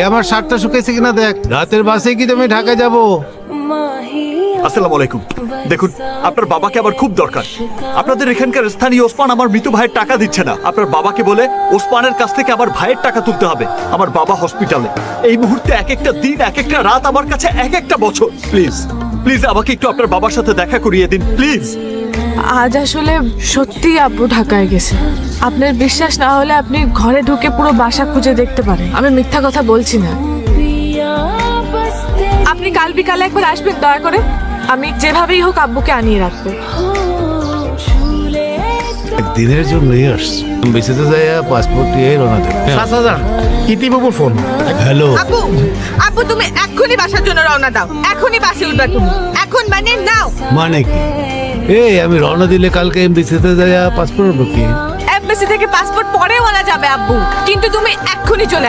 আমার শার্টটা শুকাইছে কিনা দেখ। রাতের বাসে কি তুমি ঢাকা যাবো? আসসালামু আলাইকুম। দেখুন, আপনার বাবাকে আমার খুব দরকার। আপনাদের এখানকার স্থানীয় ওসমান আমার মৃত ভাইয়ের টাকা দিচ্ছে না। আপনার বাবাকে বলে ওসমানের কাছ থেকে আমার ভাইয়ের টাকা তুলতে হবে। আমার বাবা হসপিটালে। এই মুহূর্তে এক একটা দিন, এক একটা রাত আমার কাছে এক একটা বছর। প্লিজ প্লিজ আমাকে একটু আপনার বাবার সাথে দেখা করিয়ে দিন প্লিজ। আজ আসলে সত্যি আব্বু ঢাকায় গেছে। আপনার বিশ্বাস না হলে আপনি ঘরে ঢুকে পুরো বাসা খুঁজে দেখতে পারেন। আমি মিথ্যা কথা বলছি না। আপনি কাল বিকালে একবার আসবেন দয়া করে। আমি যেভাবেই হোক আব্বুকে আনিয়ে রাখবো। একদিনের জন্যই আসছি। বেঁচেতে যাই পাসপোর্ট দিয়ে রওনা দেব। শাহজাহান, ইতিবাবুর ফোন। হ্যালো, আব্বু, আব্বু তুমি এক্ষুনি বাসার জন্য রওনা দাও। এখনই বাসে উঠবা তুমি। এখন মানে নাও। মানে কি? এই আমি রওনা দিলে কালকে বেঁচেতে যাই পাসপোর্ট ঢুকি। এমবাসি থেকে পাসপোর্ট পরেও আনা যাবে আব্বু, কিন্তু তুমি এক্ষুনি চলে